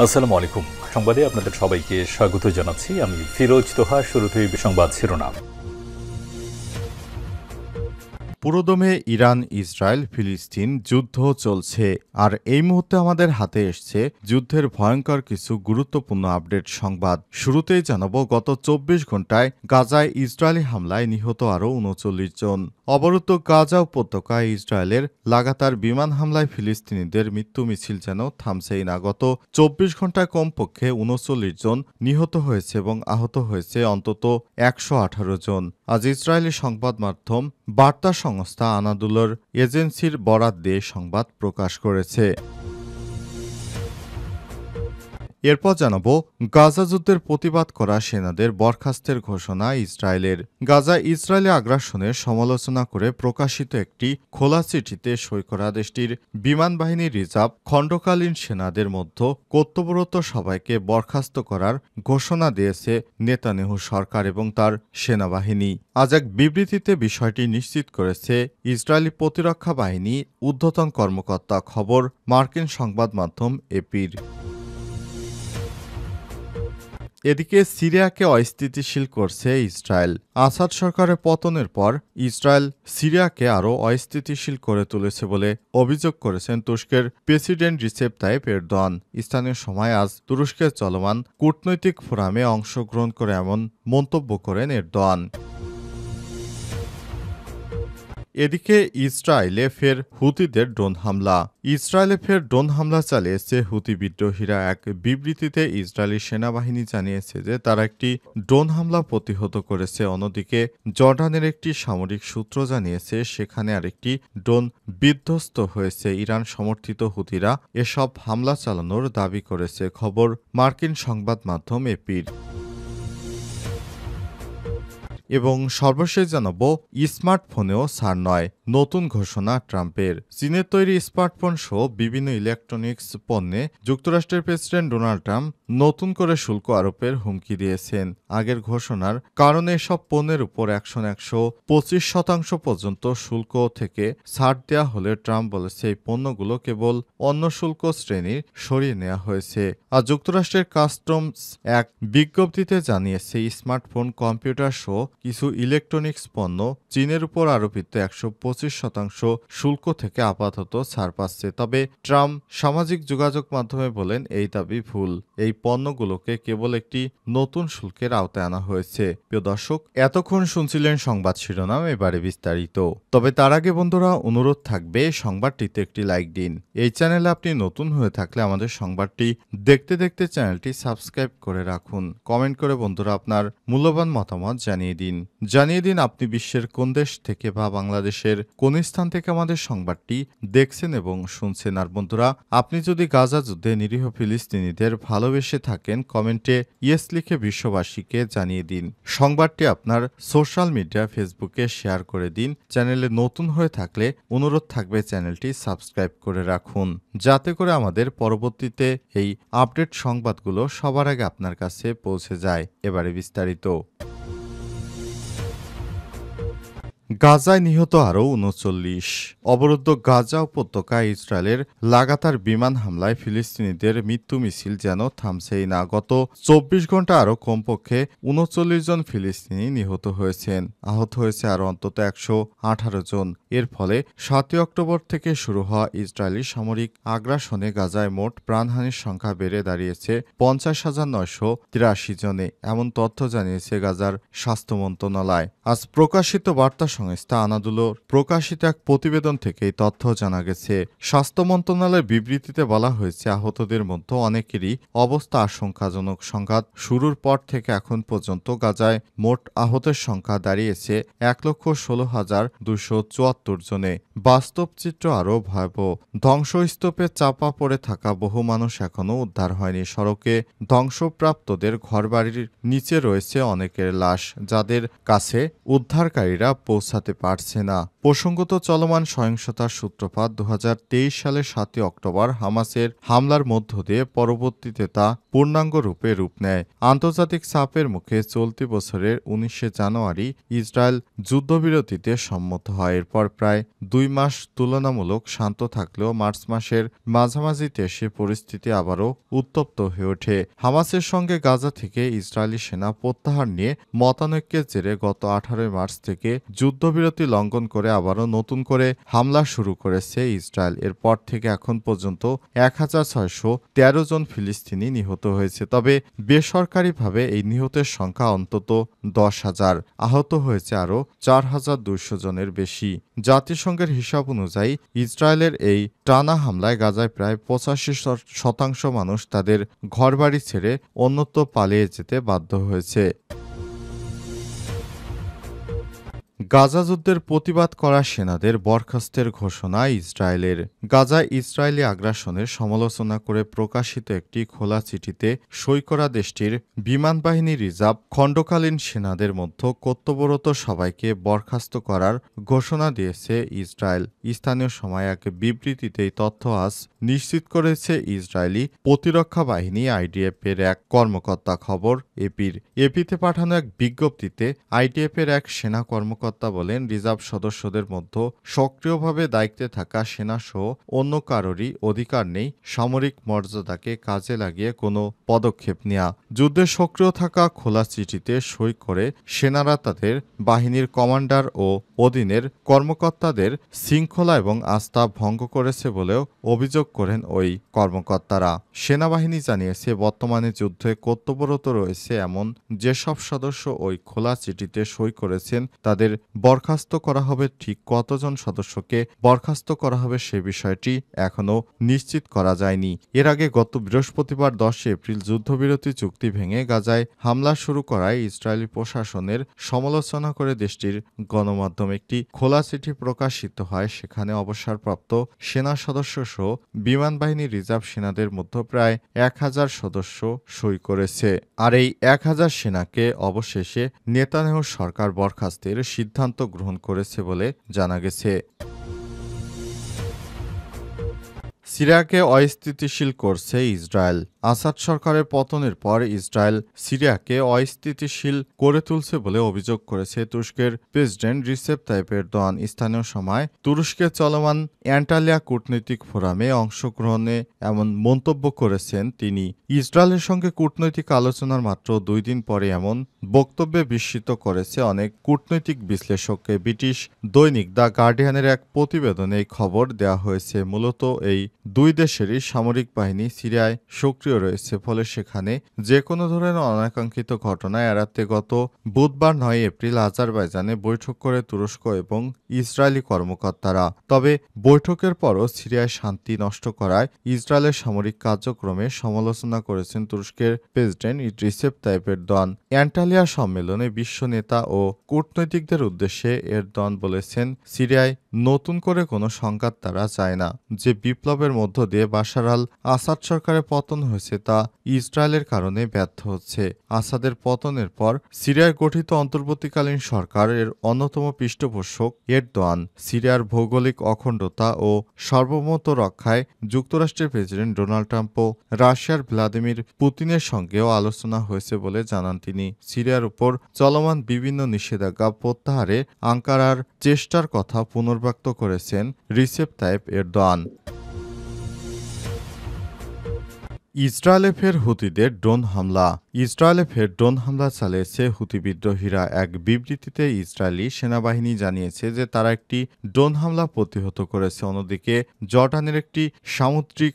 আসসালামু আলাইকুম। সংবাদে আপনাদের সবাইকে স্বাগত জানাচ্ছি। আমি ফিরোজ তোহা। শুরুতেই সংবাদ শিরোনাম। পুরোদমে ইরান, ইসরায়েল, ফিলিস্তিন যুদ্ধ চলছে। আর এই মুহূর্তে আমাদের হাতে এসছে যুদ্ধের ভয়ঙ্কর কিছু গুরুত্বপূর্ণ আপডেট সংবাদ। শুরুতেই জানাবো, গত ২৪ ঘন্টায় গাজায় ইসরায়েলি হামলায় নিহত আরও ৩৯ জন। অবরুদ্ধ গাজা উপত্যকায় ইসরায়েলের লাগাতার বিমান হামলায় ফিলিস্তিনিদের মৃত্যু মিছিল যেন থামছেই না। গত ২৪ ঘন্টায় কমপক্ষে ৩৯ জন নিহত হয়েছে এবং আহত হয়েছে অন্তত ১১৮ জন। আজ ইসরায়েলি সংবাদ মাধ্যম বার্তা সংস্থা আনাদুলোর এজেন্সির বরাত দিয়ে সংবাদ প্রকাশ করেছে। এরপর জানাবো, গাজা যুদ্ধের প্রতিবাদ করা সেনাদের বরখাস্তের ঘোষণা ইসরায়েলের। গাজায় ইসরায়েলি আগ্রাসনের সমালোচনা করে প্রকাশিত একটি খোলা চিঠিতে সই করা দেশটির বিমান বাহিনীর রিজার্ভ খণ্ডকালীন সেনাদের মধ্যে কর্তব্যরত সবাইকে বরখাস্ত করার ঘোষণা দিয়েছে নেতানিয়াহু সরকার এবং তার সেনাবাহিনী। আজ এক বিবৃতিতে বিষয়টি নিশ্চিত করেছে ইসরায়েলি প্রতিরক্ষা বাহিনী ঊর্ধ্বতন কর্মকর্তা। খবর মার্কিন সংবাদ মাধ্যম এপির। এদিকে সিরিয়াকে অস্থিতিশীল করছে ইসরায়েল। আসাদ সরকারের পতনের পর ইসরায়েল সিরিয়াকে আরও অস্থিতিশীল করে তুলেছে বলে অভিযোগ করেছেন তুরস্কের প্রেসিডেন্ট রিসেপ তাইপ এরদোয়ান। স্থানীয় সময় আজ তুরস্কের চলমান কূটনৈতিক ফোরামে অংশগ্রহণ করে এমন মন্তব্য করেন এরদোয়ান। এদিকে ইসরায়েলে ফের হুতিদের ড্রোন হামলা। ইসরায়েলে ফের ড্রোন হামলা চালিয়েছে হুতি বিদ্রোহীরা। এক বিবৃতিতে ইসরায়েলি সেনাবাহিনী জানিয়েছে যে তারা একটি ড্রোন হামলা প্রতিহত করেছে। অন্যদিকে জর্ডানের একটি সামরিক সূত্র জানিয়েছে সেখানে আরেকটি ড্রোন বিধ্বস্ত হয়েছে। ইরান সমর্থিত হুতিরা এসব হামলা চালানোর দাবি করেছে। খবর মার্কিন সংবাদ মাধ্যম এপির। এবং সর্বশেষ জানাবো, স্মার্টফোনেও ছাড় নয়, নতুন ঘোষণা ট্রাম্পের। চীনের তৈরি স্মার্টফোন সহ বিভিন্ন ইলেকট্রনিক্স পণ্যে যুক্তরাষ্ট্রের প্রেসিডেন্ট ডোনাল্ড ট্রাম্প নতুন করে শুল্ক আরোপের হুমকি দিয়েছেন। আগের ঘোষণার কারণে এসব পণ্যের উপর ১২৫% পর্যন্ত শুল্ক থেকে ছাড় দেওয়া হলে ট্রাম্প বলেছে এই পণ্যগুলো কেবল অন্য শুল্ক শ্রেণীর সরিয়ে নেওয়া হয়েছে। আর যুক্তরাষ্ট্রের কাস্টমস এক বিজ্ঞপ্তিতে জানিয়েছে স্মার্টফোন, কম্পিউটার সহ কিছু ইলেকট্রনিক্স পণ্য চীনের উপর আরোপিত ১২৫% শুল্ক থেকে আপাতত ছাড় পাচ্ছে। তবে ট্রাম্প সামাজিক যোগাযোগ মাধ্যমে বলেন এই দাবি ভুল। এই পণ্যগুলোকে কেবল একটি নতুন শুল্কের আওতায় আনা হয়েছে। প্রিয় দর্শক, এতক্ষণ শুনছিলেন সংবাদ শিরোনাম, এবারে বিস্তারিত। তবে তার আগে বন্ধুরা, অনুরোধ থাকবে সংবাদটিতে একটি লাইক দিন। এই চ্যানেলে আপনি নতুন হয়ে থাকলে আমাদের সংবাদটি দেখতে দেখতে চ্যানেলটি সাবস্ক্রাইব করে রাখুন। কমেন্ট করে বন্ধুরা আপনার মূল্যবান মতামত জানিয়ে দিন আপনি বিশ্বের কোন দেশ থেকে বা বাংলাদেশের কোন স্থান থেকে আমাদের সংবাদটি দেখছেন এবং শুনছেন। আর বন্ধুরা, আপনি যদি গাজা যুদ্ধে নিরীহ ফিলিস্তিনিদের ভালোবেসে থাকেন, কমেন্টে ইয়েস লিখে বিশ্ববাসীকে জানিয়ে দিন। সংবাদটি আপনার সোশ্যাল মিডিয়া ফেসবুকে শেয়ার করে দিন। চ্যানেলে নতুন হয়ে থাকলে অনুরোধ থাকবে চ্যানেলটি সাবস্ক্রাইব করে রাখুন, যাতে করে আমাদের পরবর্তীতে এই আপডেট সংবাদগুলো সবার আগে আপনার কাছে পৌঁছে যায়। এবারে বিস্তারিত। গাজায় নিহত আরও ৩৯। অবরুদ্ধ গাজা উপত্যকায় ইসরায়েলের লাগাতার বিমান হামলায় ফিলিস্তিনিদের মৃত্যু মিছিল যেন থামছেই না। গত ২৪ ঘন্টা আরও কমপক্ষে ৩৯ জন ফিলিস্তিনি নিহত হয়েছেন। আহত হয়েছে আরও অন্তত ১১৮ জন। এর ফলে ৭ই অক্টোবর থেকে শুরু হওয়া ইসরায়েলি সামরিক আগ্রাসনে গাজায় মোট প্রাণহানির সংখ্যা বেড়ে দাঁড়িয়েছে ৫০,৯৮৩ জনে। এমন তথ্য জানিয়েছে গাজার স্বাস্থ্য মন্ত্রণালয়। আজ প্রকাশিত বার্তা সংস্থা আনাদুলোর প্রকাশিত এক প্রতিবেদন থেকে এই তথ্য জানা গেছে। স্বাস্থ্য মন্ত্রণালয়ের বিবৃতিতে বলা হয়েছে, আহতদের মধ্যে অনেকেরই অবস্থা আশঙ্কাজনক। সংঘাত শুরুর পর থেকে এখন পর্যন্ত গাজায় মোট আহতের সংখ্যা দাঁড়িয়েছে ১,১৬,২৭৪ জনে। বাস্তব চিত্র আরও ভয়াবহ। ধ্বংসস্তূপে চাপা পড়ে থাকা বহু মানুষ এখনও উদ্ধার হয়নি। সড়কে ধ্বংসপ্রাপ্তদের ঘরবাড়ির নিচে রয়েছে অনেকের লাশ, যাদের কাছে উদ্ধারকারীরা পৌঁছাতে পারছে না। প্রসঙ্গত চলমান সহিংসতার সূত্রপাত ২০২৩ সালের ৭ অক্টোবর হামাসের হামলার মধ্য দিয়ে পরবর্তীতে তা পূর্ণাঙ্গ রূপ নেয়। আন্তর্জাতিক চাপের মুখে চলতি বছরের ১৯ জানুয়ারি ইসরায়েল যুদ্ধবিরতিতে সম্মত হয়। এরপর প্রায় ২ মাস তুলনামূলক শান্ত থাকলেও মার্চ মাসের মাঝামাঝিতে এসে পরিস্থিতি আবারও উত্তপ্ত হয়ে ওঠে। হামাসের সঙ্গে গাজা থেকে ইসরায়েলি সেনা প্রত্যাহার নিয়ে মতানৈক্যের জেরে গত ১৮ মার্চ থেকে যুদ্ধবিরতি লঙ্ঘন করে আবারও নতুন করে হামলা শুরু করেছে ইসরায়েল। এরপর থেকে এখন পর্যন্ত ১,৬১৩ জন ফিলিস্তিনি নিহত হয়েছে। তবে বেসরকারিভাবে এই নিহতের সংখ্যা অন্তত ১০,০০০। আহত হয়েছে আরও ৪,২০০ জনের বেশি। জাতিসংঘের হিসাব অনুযায়ী ইসরায়েলের এই টানা হামলায় গাজায় প্রায় ৮৫% মানুষ তাদের ঘরবাড়ি ছেড়ে অন্যত্র পালিয়ে যেতে বাধ্য হয়েছে। গাজা যুদ্ধের প্রতিবাদ করা সেনাদের বরখাস্তের ঘোষণা ইসরায়েলের। গাজায় ইসরায়েলি আগ্রাসনের সমালোচনা করে প্রকাশিত একটি খোলা চিঠিতে সই করা দেশটির বিমানবাহিনী রিজার্ভ খণ্ডকালীন সেনাদের মধ্যে কর্তব্যরত সবাইকে বরখাস্ত করার ঘোষণা দিয়েছে ইসরায়েল। স্থানীয় সময় এক বিবৃতিতে এই তথ্য আজ নিশ্চিত করেছে ইসরায়েলি প্রতিরক্ষা বাহিনী আইডিএফ-এর এক কর্মকর্তা। খবর এপিতে পাঠানো এক বিজ্ঞপ্তিতে আইডিএফ-এর এক সেনা কর্মকর্তা বলেন, রিজার্ভ সদস্যদের মধ্যে সক্রিয়ভাবে দায়িত্বে থাকা সেনাসহ অন্য কারোরই অধিকার নেই সামরিক মর্যাদাকে কাজে লাগিয়ে কোনো পদক্ষেপ নেওয়া। যুদ্ধে সক্রিয় থাকা খোলা চিঠিতে সই করে সেনারা তাদের বাহিনীর কমান্ডার ও অধীনের কর্মকর্তাদের শৃঙ্খলা এবং আস্থা ভঙ্গ করেছে বলেও অভিযোগ করেন ওই কর্মকর্তারা। সেনাবাহিনী জানিয়েছে, বর্তমানে যুদ্ধে কর্তব্যরত রয়েছে এমন যেসব সদস্য ওই খোলা চিঠিতে সই করেছেন তাদের বরখাস্ত করা হবে। ঠিক কতজন সদস্যকে বরখাস্ত করা হবে সে বিষয়টি এখনও নিশ্চিত করা যায়নি। এর আগে গত বৃহস্পতিবার ১০ এপ্রিল যুদ্ধবিরতি চুক্তি ভেঙে গাজায় হামলা শুরু করায় ইসরায়েলি প্রশাসনের সমালোচনা করে দেশটির গণমাধ্যমে একটি খোলা চিঠি প্রকাশিত হয়। সেখানে অবসরপ্রাপ্ত সেনা সদস্যসহ বিমানবাহিনী রিজার্ভ সেনাদের মধ্যে প্রায় ১,০০০ সদস্য সই করেছে। আর এই ১,০০০ সেনাকে অবশেষে নেতানিয়াহু সরকার বরখাস্তের সিদ্ধান্ত গ্রহণ করেছে বলে জানা গেছে। সিরিয়াকে অস্থিতিশীল করছে ইসরায়েল। আসাদ সরকারের পতনের পর ইসরায়েল সিরিয়াকে অস্থিতিশীল করে তুলছে বলে অভিযোগ করেছে তুরস্কের প্রেসিডেন্ট রিসেপ তাইপ এরদোয়ান। স্থানীয় সময় তুরস্কে চলমান অ্যান্টালিয়া কূটনৈতিক ফোরামে অংশগ্রহণে এমন মন্তব্য করেছেন তিনি। ইসরায়েলের সঙ্গে কূটনৈতিক আলোচনার মাত্র ২ দিন পরে এমন বক্তব্যে বিস্মিত করেছে অনেক কূটনৈতিক বিশ্লেষককে। ব্রিটিশ দৈনিক দ্য গার্ডিয়ানের এক প্রতিবেদনে এই খবর দেওয়া হয়েছে। মূলত এই দুই দেশেরই সামরিক বাহিনী সিরিয়ায় সক্রিয় রয়েছে, ফলে সেখানে যে কোনো ধরনের অনাকাঙ্ক্ষিত ঘটনা এড়াতে গত বুধবার ৯ এপ্রিল আজারবাইজানে বৈঠক করে তুরস্ক এবং ইসরায়েলি কর্মকর্তারা। তবে বৈঠকের পরও সিরিয়ায় শান্তি নষ্ট করায় ইসরায়েলের সামরিক কার্যক্রমে সমালোচনা করেছেন তুরস্কের প্রেসিডেন্ট রিসেপ তাইপ এরদোয়ান। অ্যান্টালিয়া সম্মেলনে বিশ্ব নেতা ও কূটনৈতিকদের উদ্দেশ্যে এরদোয়ান বলেছেন, সিরিয়ায় নতুন করে কোনো সংঘাত তারা চায় না। যে বিপ্লবের মধ্য দিয়ে বাশার আল আসাদ সরকারের পতন হয়েছে তা ইসরায়েলের কারণে ব্যর্থ হচ্ছে। আসাদের পতনের পর সিরিয়ায় গঠিত অন্তর্বর্তীকালীন সরকারের অন্যতম পৃষ্ঠপোষক এরদোয়ান। সিরিয়ার ভৌগোলিক অখণ্ডতা ও সার্বভৌমত্ব রক্ষায় যুক্তরাষ্ট্রের প্রেসিডেন্ট ডোনাল্ড ট্রাম্প ও রাশিয়ার ভ্লাদিমির পুতিনের সঙ্গেও আলোচনা হয়েছে বলে জানান তিনি। সিরিয়ার উপর চলমান বিভিন্ন নিষেধাজ্ঞা প্রত্যাহারে আঙ্কারার চেষ্টার কথা পুনর্ব্যক্ত করেছেন রিসেপ তাইপ এরদোয়ান। ইসরায়েলে ফের হুতিদের ড্রোন হামলা। ইসরায়েলে ফের ড্রোন হামলা চালিয়েছে হুতি বিদ্রোহীরা। এক বিবৃতিতে ইসরায়েলি সেনাবাহিনী জানিয়েছে যে তারা একটি ড্রোন হামলা প্রতিহত করেছে। অন্যদিকে জর্ডানের একটি সামরিক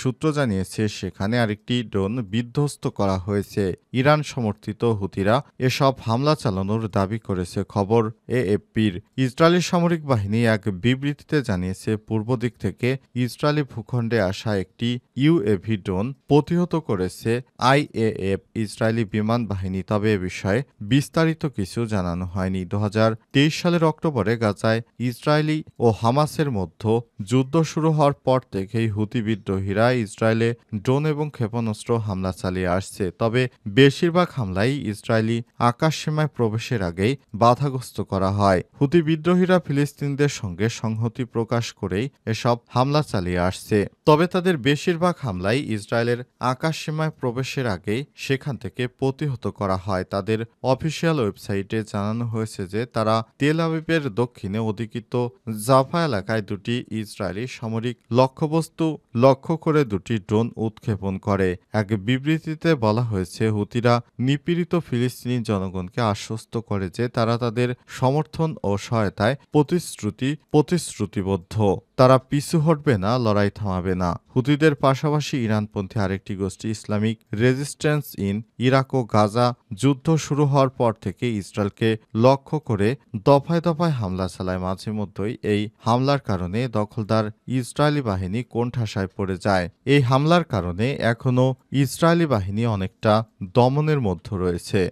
সূত্র জানিয়েছে সেখানে আরেকটি ড্রোন বিধ্বস্ত করা হয়েছে। ইরান সমর্থিত হুতিরা এসব হামলা চালানোর দাবি করেছে। খবর এএফপির। ইসরায়েলি সামরিক বাহিনী এক বিবৃতিতে জানিয়েছে পূর্ব দিক থেকে ইসরায়েলি ভূখণ্ডে আসা একটি একটি ইউএভি ড্রোন প্রতিহত করেছে আইএএফ ইসরায়েলি বিমান বাহিনী। তবে এ বিষয়ে বিস্তারিত কিছু জানানো হয়নি। 2023 সালের অক্টোবরে গাজায় ইসরায়েলি ও হামাসের মধ্যে যুদ্ধ শুরু হওয়ার পর থেকেই হুতি বিদ্রোহীরা ইসরায়েলে ড্রোন এবং ক্ষেপণাস্ত্র হামলা চালিয়ে আসছে। তবে বেশিরভাগ হামলাই ইসরায়েলি আকাশসীমায় প্রবেশের আগেই বাধাগ্রস্ত করা হয়। হুতি বিদ্রোহীরা ফিলিস্তিনিদের সঙ্গে সংহতি প্রকাশ করেই এসব হামলা চালিয়ে আসছে। তবে তাদের বেশিরভাগ হামলাই ইসরায়েলের আকাশসীমায় প্রবেশের আগেই সেখান থেকে প্রতিহত করা হয়। তাদের অফিসিয়াল ওয়েবসাইটে জানানো হয়েছে যে তারা তেল আবিবের দক্ষিণে অধিকৃত জাফা এলাকায় দুটি ইসরায়েলি সামরিক লক্ষ্যবস্তু লক্ষ্য করে দুটি ড্রোন উৎক্ষেপণ করে। এক বিবৃতিতে বলা হয়েছে, হুতিরা নিপীড়িত ফিলিস্তিনি জনগণকে আশ্বস্ত করে যে তারা তাদের সমর্থন ও সহায়তায় প্রতিশ্রুতিবদ্ধ। তারা পিছু হটবে না, লড়াই থামাবে না। হুতিদের পাশাপাশি ইরানপন্থী আরেকটি গোষ্ঠী ইসলামিক রেজিস্ট্যান্স ইন ইরাক ও গাজা যুদ্ধ শুরু হওয়ার পর থেকে ইসরায়েলকে লক্ষ্য করে দফায় দফায় হামলা চালায়। মাঝে মধ্যেই এই হামলার কারণে দখলদার ইসরায়েলি বাহিনী কোণঠাসায় পড়ে যায়। এই হামলার কারণে এখনও ইসরায়েলি বাহিনী অনেকটা দমনের মধ্যে রয়েছে।